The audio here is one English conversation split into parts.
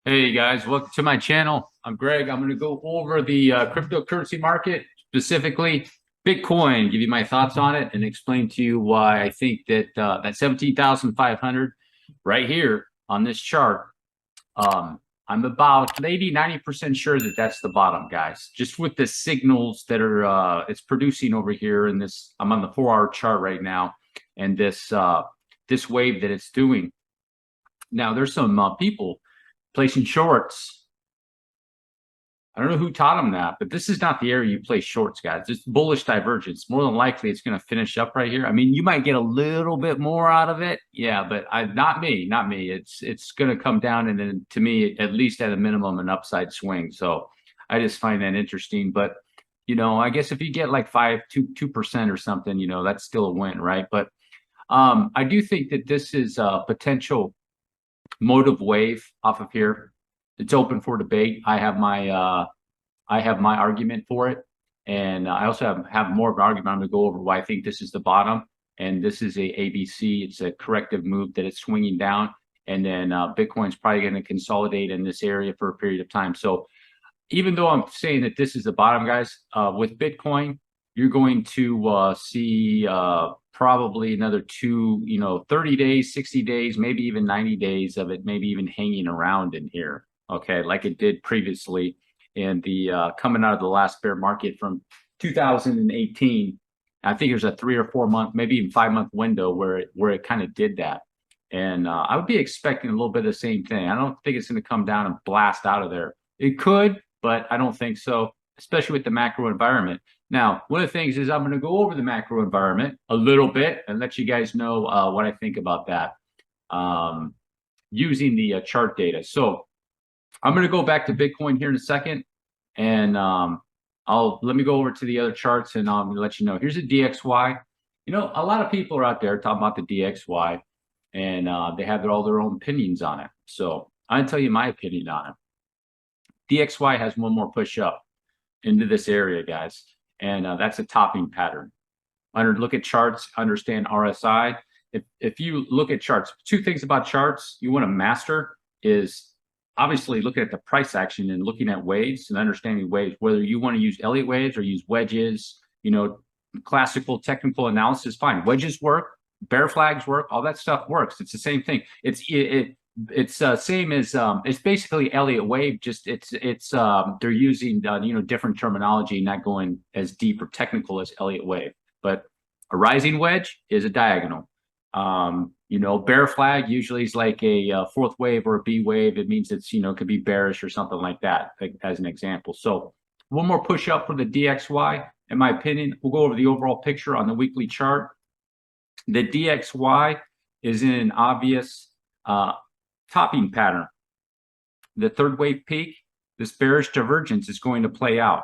Hey guys, welcome to my channel. I'm Greg. I'm going to go over the cryptocurrency market, specifically Bitcoin, give you my thoughts on it, and explain to you why I think that that 17,500 right here on this chart, I'm about 80–90% sure that that's the bottom, guys. Just with the signals that are it's producing over here in this. I'm on the 4-hour chart right now, and this wave that it's doing. Now there's some people placing shorts. I don't know who taught them that, but this is not the area you place shorts, guys. It's bullish divergence. More than likely, it's going to finish up right here. I mean, you might get a little bit more out of it. Yeah, but not me. It's going to come down, and then to me, at least at a minimum, an upside swing. So I just find that interesting. But, I guess if you get like 2% or something, that's still a win, right? But I do think that this is a potential motive wave off of here. It's open for debate. I have my argument for it, and I also have more of an argument. I'm going to go over why I think this is the bottom, and this is a ABC. It's a corrective move that it's swinging down, and then Bitcoin's probably going to consolidate in this area for a period of time. So even though I'm saying that this is the bottom, guys, with Bitcoin, you're going to see probably another 30 days, 60 days, maybe even 90 days of it, maybe even hanging around in here. Okay, like it did previously in the coming out of the last bear market from 2018. I think there's a 3 or 4 month, maybe even 5-month window where it kind of did that. And I would be expecting a little bit of the same thing. I don't think it's going to come down and blast out of there. It could, but I don't think so, especially with the macro environment. Now, one of the things is I'm going to go over the macro environment a little bit and let you guys know what I think about that using the chart data. So I'm going to go back to Bitcoin here in a second, and let me go over to the other charts, and I'm going to let you know. Here's a DXY. A lot of people are out there talking about the DXY, and they have all their own opinions on it. So I'm going to tell you my opinion on it. DXY has one more push up into this area, guys, and that's a topping pattern. Look at charts, understand RSI. If you look at charts, two things about charts you want to master is obviously looking at the price action and looking at waves and understanding waves, whether you want to use Elliott waves or use wedges, classical technical analysis, fine. Wedges work, bear flags work, all that stuff works. It's the same thing. It's same as it's basically Elliott wave, just they're using different terminology, not going as deep or technical as Elliott wave. But a rising wedge is a diagonal. Bear flag usually is like a fourth wave or a B wave. It means it's could be bearish or something like that, as an example. So one more push up for the DXY. In my opinion, we'll go over the overall picture on the weekly chart. The DXY is in an obvious topping pattern. The third wave peak, this bearish divergence is going to play out.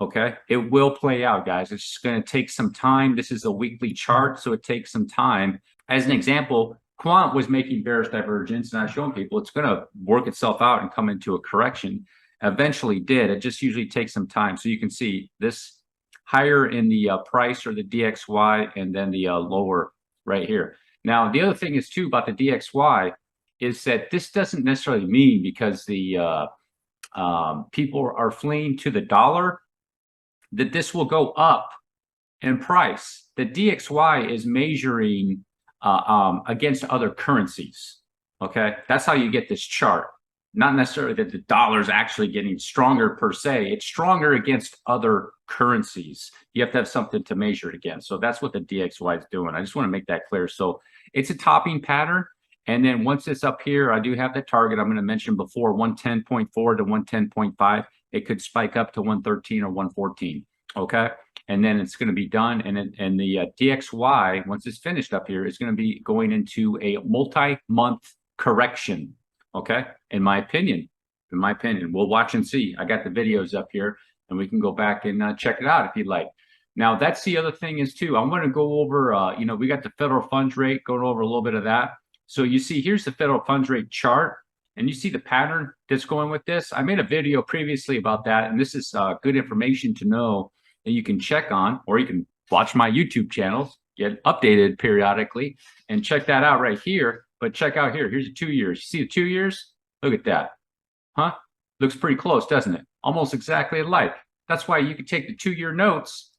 Okay, it will play out, guys. It's just going to take some time. This is a weekly chart, so it takes some time. As an example, Quant was making bearish divergence, and I've shown people it's going to work itself out and come into a correction. Eventually did. It just usually takes some time. So you can see this higher in the price or the DXY, and then the lower right here. Now, the other thing is too about the DXY is that this doesn't necessarily mean because the people are fleeing to the dollar that this will go up in price. The DXY is measuring against other currencies. Okay, that's how you get this chart. Not necessarily that the dollar is actually getting stronger per se. It's stronger against other currencies. You have to have something to measure it against. So that's what the DXY is doing. I just want to make that clear. So it's a topping pattern. And then once it's up here, I do have the target I'm going to mention before, 110.4 to 110.5. It could spike up to 113 or 114. Okay. And then it's going to be done. And the DXY, once it's finished up here, is going to be going into a multi-month correction. Okay. In my opinion, we'll watch and see. I got the videos up here, and we can go back and check it out if you'd like. Now, that's the other thing is too, I'm going to go over, we got the federal funds rate, going over a little bit of that. So you see, here's the federal funds rate chart, and you see the pattern that's going with this. I made a video previously about that, and this is good information to know that you can check on, or you can watch my YouTube channels, get updated periodically, and check that out right here. But check out here. Here's the 2 years. You see the 2 years? Look at that. Huh? Looks pretty close, doesn't it? Almost exactly alike. That's why you can take the 2-year notes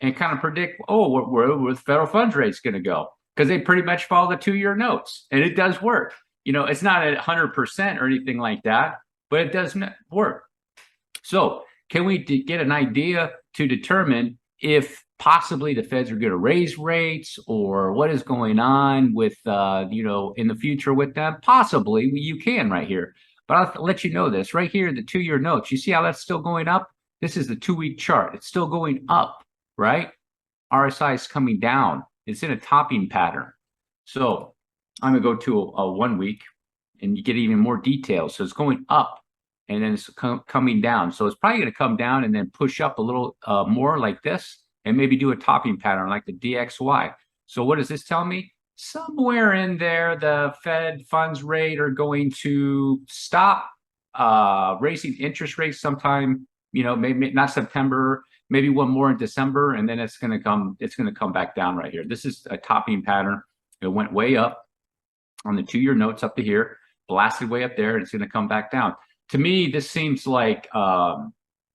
and kind of predict, oh, where the federal funds rate is going to go, because they pretty much follow the 2-year notes, and it does work. You know, it's not at 100% or anything like that, but it does work. So can we get an idea to determine if possibly the feds are going to raise rates, or what is going on with, you know, in the future with them? Possibly, you can right here. But I'll let you know this right here, the 2-year notes. You see how that's still going up? This is the 2-week chart. It's still going up, right? RSI is coming down. It's in a topping pattern. So I'm going to go to a 1 week, and you get even more details. So it's going up, and then it's coming down. So it's probably going to come down and then push up a little more like this, and maybe do a topping pattern like the DXY. So what does this tell me? Somewhere in there, the Fed funds rate are going to stop raising interest rates sometime, you know, maybe not September, maybe one more in December, and then it's going to come back down right here. This is a topping pattern. It went way up on the 2-year notes up to here, blasted way up there, and it's going to come back down. To me, this seems like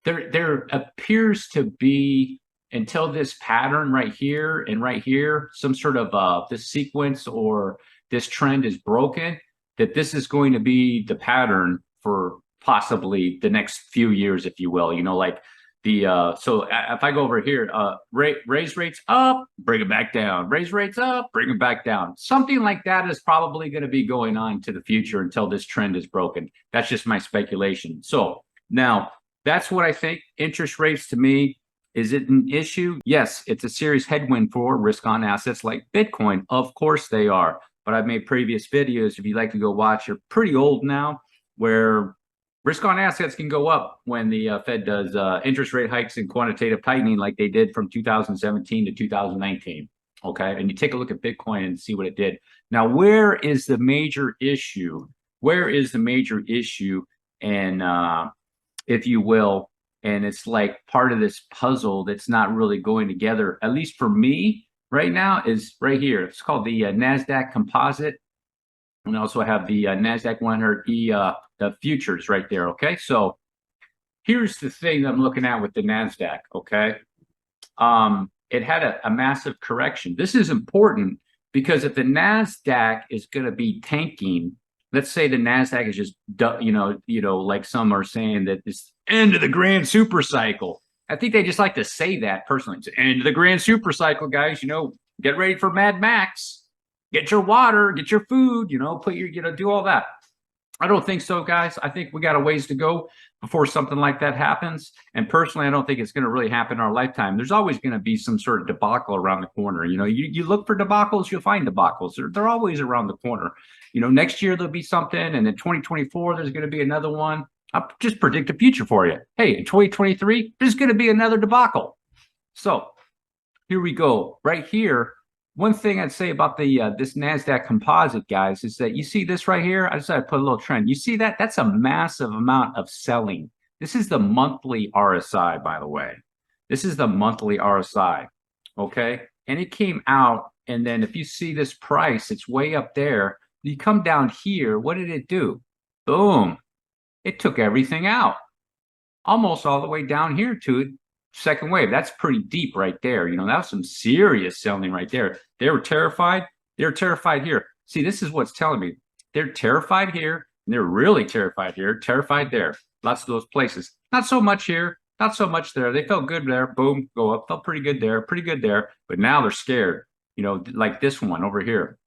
there appears to be, until this pattern right here and right here, some sort of this sequence or this trend is broken, that this is going to be the pattern for possibly the next few years, if you will. You know, like the so if I go over here, raise rates up, bring it back down, raise rates up, bring it back down. Something like that is probably going to be going on to the future until this trend is broken. That's just my speculation. So now that's what I think. Interest rates, to me, is it an issue? Yes, it's a serious headwind for risk on assets like Bitcoin. Of course they are. But I've made previous videos, if you'd like to go watch, they're pretty old now, where risk on assets can go up when the Fed does interest rate hikes and quantitative tightening like they did from 2017 to 2019. Okay, and you take a look at Bitcoin and see what it did. Now, where is the major issue? Where is the major issue? And if you will, and it's like part of this puzzle that's not really going together, at least for me right now, is right here. It's called the Nasdaq Composite. And also have the Nasdaq 100E, the futures right there. Okay, so here's the thing that I'm looking at with the Nasdaq. Okay, it had a massive correction. This is important because if the Nasdaq is going to be tanking, let's say the Nasdaq is just, you know, like some are saying that it's end of the grand super cycle. I think they just like to say that personally. It's end of the grand super cycle, guys. You know, get ready for Mad Max. Get your water, get your food, you know, put your, you know, do all that. I don't think so, guys. I think we got a ways to go before something like that happens. And personally, I don't think it's going to really happen in our lifetime. There's always going to be some sort of debacle around the corner. You know, you look for debacles, you'll find debacles. They're always around the corner. You know, next year there'll be something, and then 2024 there's going to be another one. I'll just predict the future for you. Hey, in 2023 there's going to be another debacle. So here we go. Right here, one thing I'd say about the this Nasdaq Composite, guys, is that you see this right here. I decided to put a little trend. You see that? That's a massive amount of selling. This is the monthly RSI, by the way. This is the monthly RSI, okay? And it came out, and then if you see this price, it's way up there. You come down here, what did it do? Boom. It took everything out. Almost all the way down here to it. Second wave. That's pretty deep right there. You know, that was some serious selling right there. They were terrified. They're terrified here. See, this is what's telling me. They're terrified here. And they're really terrified here. Terrified there. Lots of those places. Not so much here. Not so much there. They felt good there. Boom. Go up. Felt pretty good there. Pretty good there. But now they're scared. You know, like this one over here.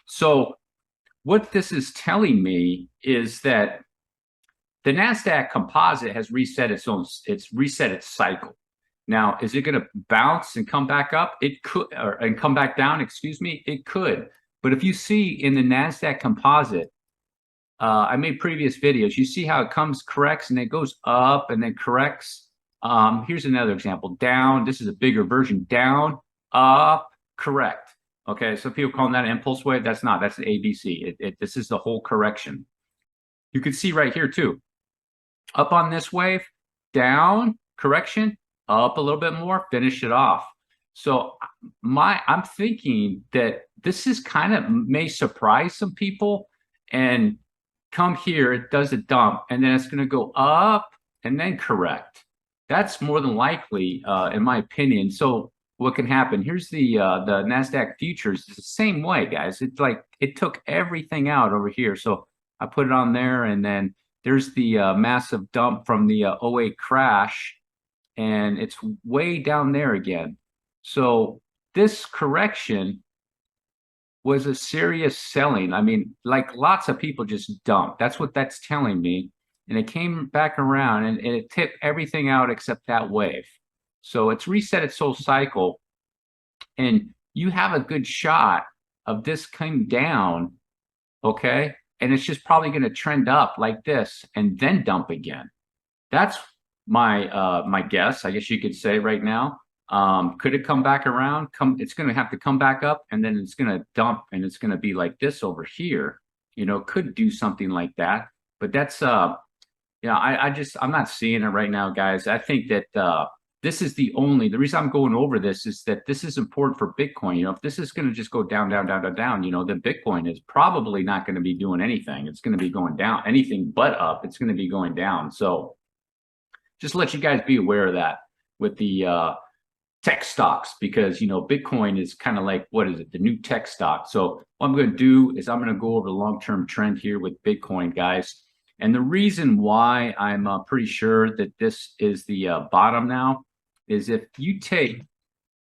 So what this is telling me is that the Nasdaq Composite has reset its cycle. Now, is it going to bounce and come back up? It could, and come back down, excuse me, it could. But if you see in the Nasdaq Composite, I made previous videos, you see how it corrects, and it goes up and then corrects. Here's another example, down, this is a bigger version, down, up, correct. Okay, so people call that an impulse wave. That's not, that's an ABC. This is the whole correction. You can see right here too, up on this wave, down, correction, up a little bit more, finish it off. So I'm thinking that this is kind of may surprise some people, and come here, it does a dump, and then it's going to go up and then correct. That's more than likely, in my opinion. So what can happen? Here's the Nasdaq futures. It's the same way, guys. It's like it took everything out over here. So I put it on there, and then there's the massive dump from the '08 crash, and it's way down there again. So this correction was a serious selling. I mean, like lots of people just dumped. That's what that's telling me. And it came back around and it tipped everything out except that wave. So it's reset its whole cycle. And you have a good shot of this coming down, okay? And it's just probably going to trend up like this and then dump again. That's my guess, I guess you could say right now. Could it come back around? It's going to have to come back up, and then it's going to dump, and it's going to be like this over here. You know, could do something like that. But that's yeah, I'm not seeing it right now, guys. I think that this is the reason I'm going over this is that this is important for Bitcoin. You know, if this is going to just go down, down, down, down, down, you know, then Bitcoin is probably not going to be doing anything. It's going to be going down, anything but up. It's going to be going down. So just let you guys be aware of that with the tech stocks, because, you know, Bitcoin is kind of like, what is it? The new tech stock. So what I'm going to do is I'm going to go over the long-term trend here with Bitcoin, guys. And the reason why I'm pretty sure that this is the bottom now is if you take,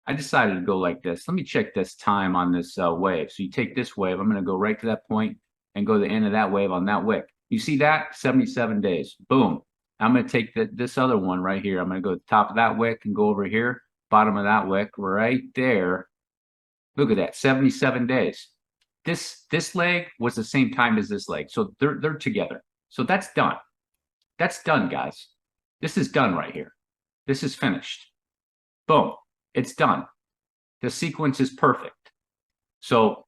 I decided to go like this. Let me check this time on this wave. So you take this wave, I'm going to go right to that point and go to the end of that wave on that wick. You see that? 77 days. Boom. I'm going to take this other one right here. I'm going to go to the top of that wick and go over here, bottom of that wick right there. Look at that, 77 days. This leg was the same time as this leg. So they're together. So that's done. That's done, guys. This is done right here. This is finished. Boom. It's done. The sequence is perfect. So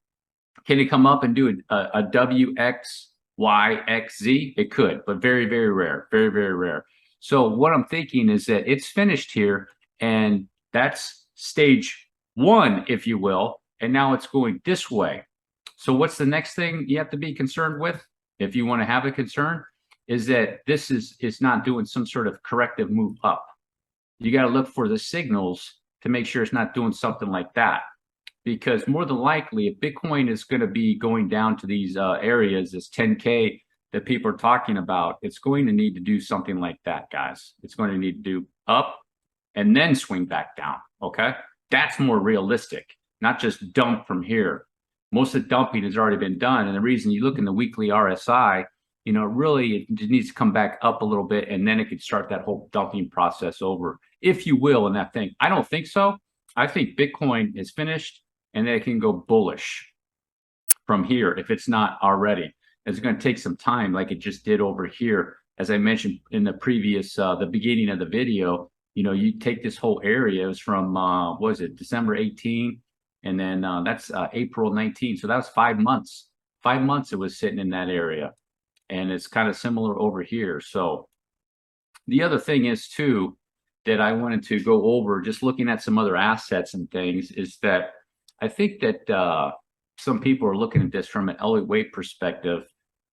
can it come up and do a WXYXZ? It could, but very, very rare. Very, very rare. So what I'm thinking is that it's finished here, and that's stage one, if you will, and now it's going this way. So what's the next thing you have to be concerned with, if you want to have a concern, is that this is not doing some sort of corrective move up. You got to look for the signals to make sure it's not doing something like that. Because more than likely, if Bitcoin is going to be going down to these areas, this 10K that people are talking about, it's going to need to do something like that, guys. It's going to need to do up and then swing back down, okay? That's more realistic, not just dump from here. Most of the dumping has already been done. And the reason you look in the weekly RSI, you know, really it needs to come back up a little bit, and then it could start that whole dumping process over, if you will, in that thing. I don't think so. I think Bitcoin is finished, and then it can go bullish from here if it's not already. It's going to take some time, like it just did over here. As I mentioned in the previous, the beginning of the video, you know, you take this whole area, it was from, what was it, December 18, and then that's April 19. So that was 5 months. 5 months it was sitting in that area. And it's kind of similar over here. So the other thing is, too, that I wanted to go over, just looking at some other assets and things, is that I think that some people are looking at this from an Elliott wave perspective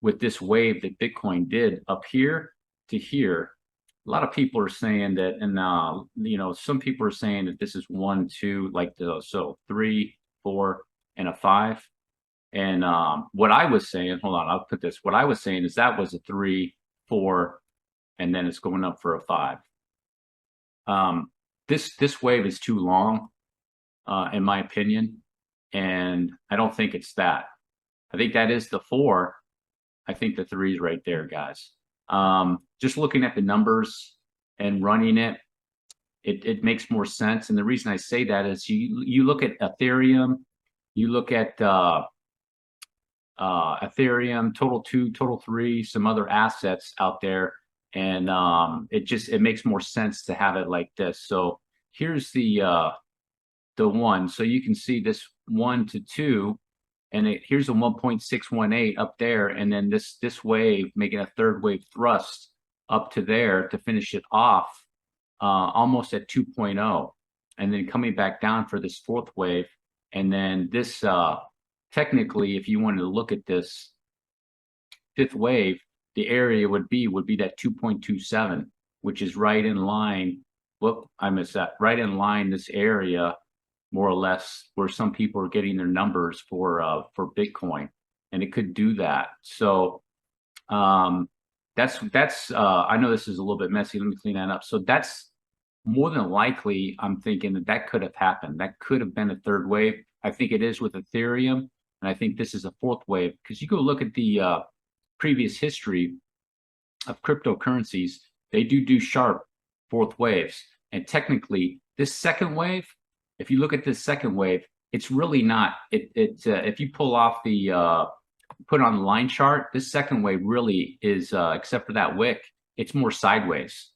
with this wave that Bitcoin did up here to here. A lot of people are saying that, and you know, some people are saying that this is 1, 2, like the, so 3, 4, and a 5. And what I was saying, hold on, I'll put this. What I was saying is that was a 3, 4, and then it's going up for a 5. This wave is too long, in my opinion, and I don't think it's that. I think that is the 4. I think the 3 is right there, guys. Just looking at the numbers and running it, it makes more sense. And the reason I say that is you look at Ethereum, you look at Ethereum, Total 2, Total 3, some other assets out there, and it makes more sense to have it like this. So here's the 1. So you can see this 1 to 2, and here's a 1.618 up there, and then this wave making a third wave thrust up to there to finish it off almost at 2.0, and then coming back down for this 4th wave, and then this technically, if you wanted to look at this fifth wave, the area would be that 2.27, which is right in line. Whoop, I missed that. Right in line, this area, more or less, where some people are getting their numbers for Bitcoin, and it could do that. So that's I know this is a little bit messy. Let me clean that up. So that's more than likely, I'm thinking that could have happened. That could have been a third wave. I think it is with Ethereum, and I think this is a fourth wave, because you go look at the previous history of cryptocurrencies. They do sharp fourth waves, and technically this second wave, if you look at this second wave, it's really not. If you pull off the put on the line chart, this second wave really is, except for that wick, it's more sideways.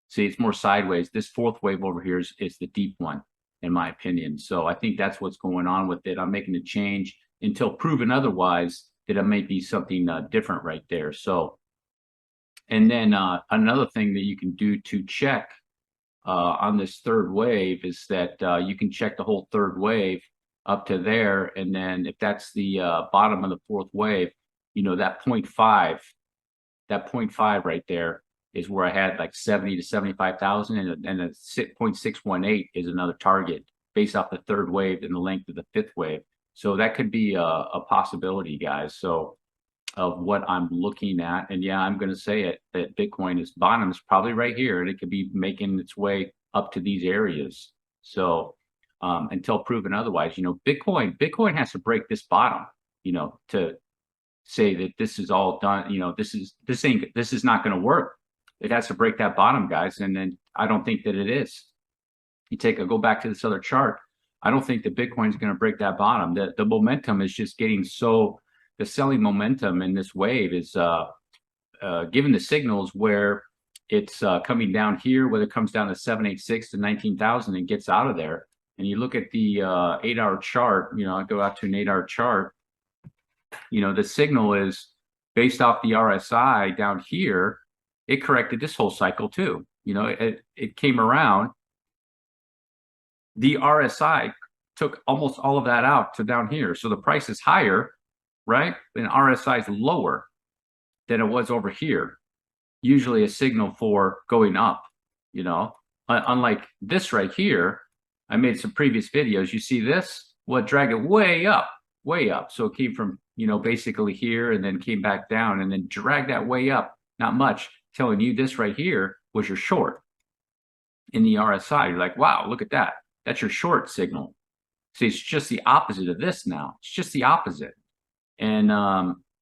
See, it's more sideways. This fourth wave over here is the deep one, in my opinion. So I think that's what's going on with it. I'm making a change until proven otherwise that it may be something different right there. So, and then another thing that you can do to check on this third wave is that you can check the whole third wave up to there, and then if that's the bottom of the fourth wave, you know, that 0.5 right there is where I had like 70 to 75,000, and a 0.618 is another target based off the third wave and the length of the fifth wave. So that could be a possibility, guys. So of what I'm looking at, and yeah, I'm going to say it, that Bitcoin bottom is probably right here, and it could be making its way up to these areas. So until proven otherwise, you know, Bitcoin has to break this bottom, you know, to say that this is all done. You know, this is not going to work. It has to break that bottom, guys, and then I don't think that it is. You go back to this other chart. I don't think that Bitcoin is going to break that bottom. The momentum is just getting so. The selling momentum in this wave is given the signals where it's coming down here, whether it comes down to 786 to 19,000 and gets out of there. And you look at the 8-hour chart, you know, I go out to an 8-hour chart, you know, the signal is based off the RSI down here. It corrected this whole cycle too. You know, it came around. The RSI took almost all of that out to down here. So the price is higher, right? And RSI is lower than it was over here. Usually a signal for going up, you know, unlike this right here. I made some previous videos. You see this? Well, it dragged it way up. So it came from, you know, basically here and then came back down and then dragged that way up. Not much, telling you this right here was your short in the RSI. You're like, wow, look at that. That's your short signal. See, it's just the opposite of this now. It's just the opposite. And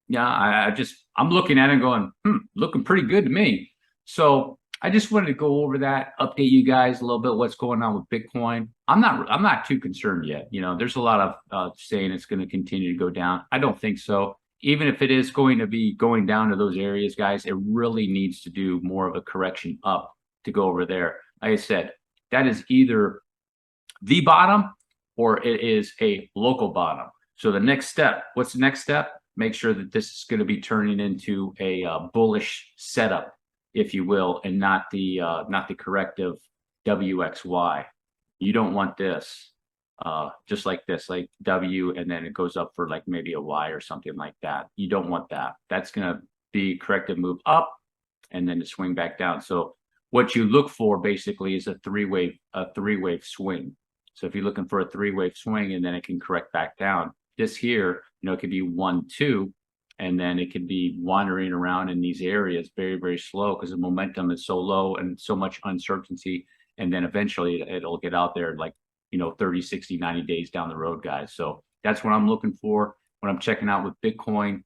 yeah, I'm looking at it and going, looking pretty good to me. So I just wanted to go over that, update you guys a little bit what's going on with Bitcoin. I'm not too concerned yet. You know, there's a lot of saying it's going to continue to go down. I don't think so. Even if it is going to be going down to those areas, guys, it really needs to do more of a correction up to go over there. Like I said, that is either the bottom or it is a local bottom. So the next step, what's the next step? Make sure that this is going to be turning into a bullish setup, if you will, and not the corrective WXY. You don't want this just like this, like W, and then it goes up for like maybe a Y or something like that. You don't want that. That's going to be corrective move up and then to swing back down. So what you look for basically is a three-wave swing. So if you're looking for a three-wave swing and then it can correct back down, this here, you know, it could be 1, 2, and then it could be wandering around in these areas very, very slow because the momentum is so low and so much uncertainty. And then eventually it'll get out there like, you know, 30, 60, 90 days down the road, guys. So that's what I'm looking for when I'm checking out with Bitcoin.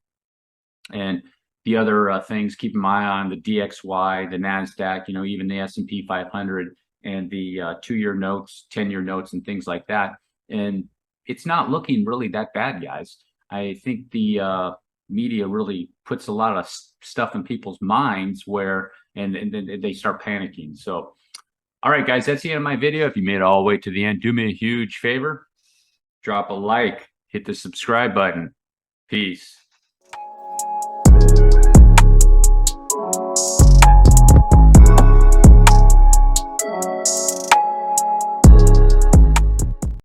And the other things, keep my eye on the DXY, the Nasdaq, you know, even the S&P 500 and the 2-year notes, 10-year notes and things like that. And it's not looking really that bad, guys. I think the media really puts a lot of stuff in people's minds where, and then they start panicking. So, all right, guys, that's the end of my video. If you made it all the way to the end, do me a huge favor. Drop a like, hit the subscribe button. Peace.